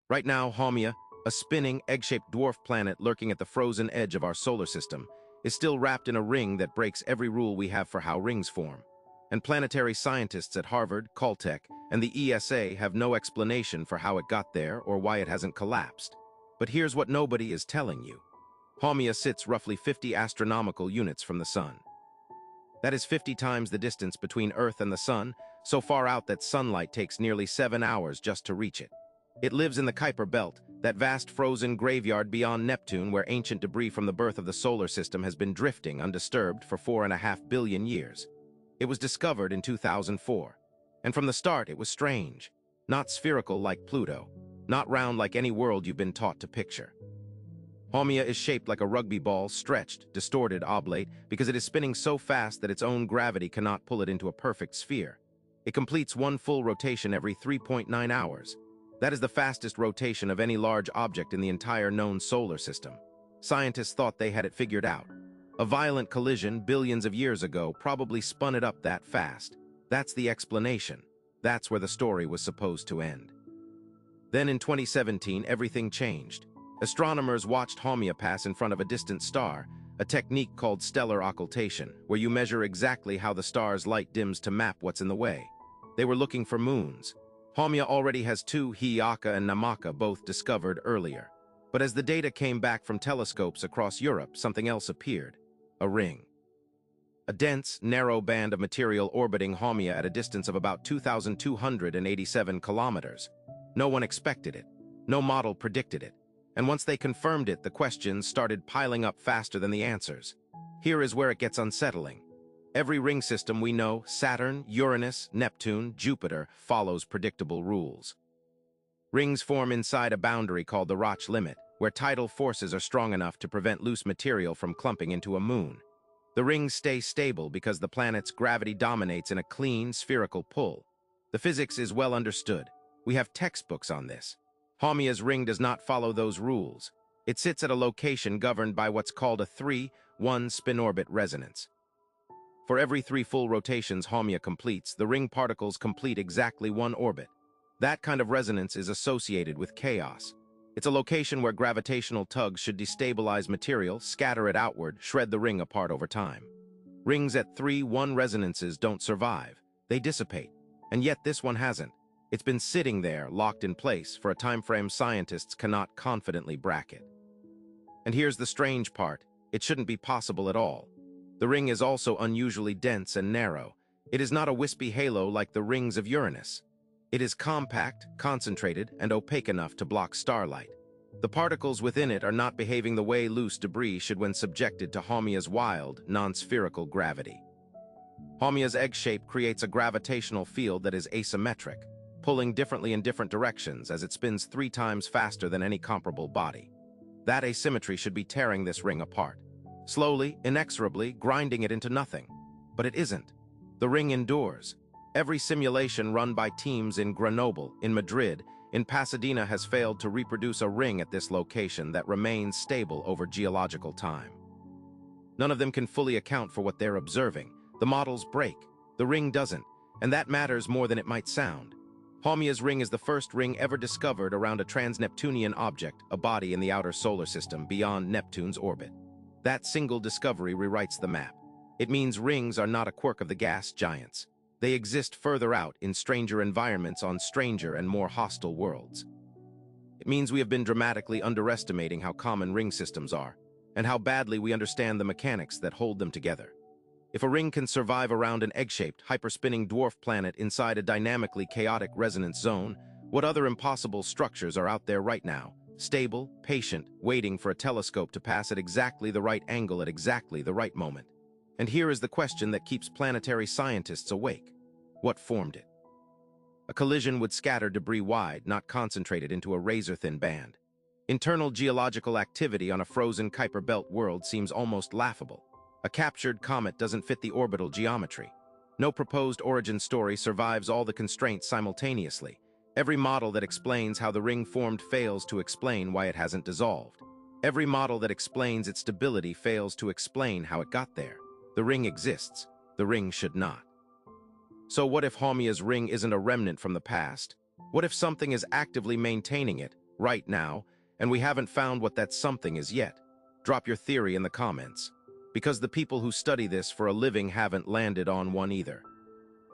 Right now, Haumea, a spinning, egg-shaped dwarf planet lurking at the frozen edge of our solar system, is still wrapped in a ring that breaks every rule we have for how rings form. And planetary scientists at Harvard, Caltech, and the ESA have no explanation for how it got there or why it hasn't collapsed. But here's what nobody is telling you. Haumea sits roughly 50 astronomical units from the Sun. That is 50 times the distance between Earth and the Sun, so far out that sunlight takes nearly 7 hours just to reach it. It lives in the Kuiper Belt, that vast frozen graveyard beyond Neptune where ancient debris from the birth of the solar system has been drifting undisturbed for 4.5 billion years. It was discovered in 2004. And from the start, it was strange. Not spherical like Pluto. Not round like any world you've been taught to picture. Haumea is shaped like a rugby ball, stretched, distorted, oblate, because it is spinning so fast that its own gravity cannot pull it into a perfect sphere. It completes one full rotation every 3.9 hours. That is the fastest rotation of any large object in the entire known solar system. Scientists thought they had it figured out. A violent collision billions of years ago probably spun it up that fast. That's the explanation. That's where the story was supposed to end. Then in 2017, everything changed. Astronomers watched Haumea pass in front of a distant star, a technique called stellar occultation, where you measure exactly how the star's light dims to map what's in the way. They were looking for moons. Haumea already has two, Haumea and Namaka, both discovered earlier. But as the data came back from telescopes across Europe, something else appeared. A ring. A dense, narrow band of material orbiting Haumea at a distance of about 2,287 kilometers. No one expected it. No model predicted it. And once they confirmed it, the questions started piling up faster than the answers. Here is where it gets unsettling. Every ring system we know, Saturn, Uranus, Neptune, Jupiter, follows predictable rules. Rings form inside a boundary called the Roche limit, where tidal forces are strong enough to prevent loose material from clumping into a moon. The rings stay stable because the planet's gravity dominates in a clean, spherical pull. The physics is well understood. We have textbooks on this. Haumea's ring does not follow those rules. It sits at a location governed by what's called a 3-1 spin-orbit resonance. For every 3 full rotations Haumea completes, the ring particles complete exactly one orbit. That kind of resonance is associated with chaos. It's a location where gravitational tugs should destabilize material, scatter it outward, shred the ring apart over time. Rings at 3-1 resonances don't survive. They dissipate. And yet this one hasn't. It's been sitting there, locked in place, for a time frame scientists cannot confidently bracket. And here's the strange part. It shouldn't be possible at all. The ring is also unusually dense and narrow. It is not a wispy halo like the rings of Uranus. It is compact, concentrated, and opaque enough to block starlight. The particles within it are not behaving the way loose debris should when subjected to Haumea's wild, non-spherical gravity. Haumea's egg shape creates a gravitational field that is asymmetric, pulling differently in different directions as it spins 3 times faster than any comparable body. That asymmetry should be tearing this ring apart. Slowly, inexorably, grinding it into nothing. But it isn't. The ring endures. Every simulation run by teams in Grenoble, in Madrid, in Pasadena has failed to reproduce a ring at this location that remains stable over geological time. None of them can fully account for what they're observing. The models break. The ring doesn't. And that matters more than it might sound. Haumea's ring is the first ring ever discovered around a trans-Neptunian object, a body in the outer solar system beyond Neptune's orbit. That single discovery rewrites the map. It means rings are not a quirk of the gas giants. They exist further out in stranger environments on stranger and more hostile worlds. It means we have been dramatically underestimating how common ring systems are, and how badly we understand the mechanics that hold them together. If a ring can survive around an egg-shaped, hyperspinning dwarf planet inside a dynamically chaotic resonance zone, what other impossible structures are out there right now? Stable, patient, waiting for a telescope to pass at exactly the right angle at exactly the right moment. And here is the question that keeps planetary scientists awake. What formed it? A collision would scatter debris wide, not concentrate it into a razor-thin band. Internal geological activity on a frozen Kuiper Belt world seems almost laughable. A captured comet doesn't fit the orbital geometry. No proposed origin story survives all the constraints simultaneously. Every model that explains how the ring formed fails to explain why it hasn't dissolved. Every model that explains its stability fails to explain how it got there. The ring exists. The ring should not. So what if Haumea's ring isn't a remnant from the past? What if something is actively maintaining it, right now, and we haven't found what that something is yet. Drop your theory in the comments, because the people who study this for a living haven't landed on one either.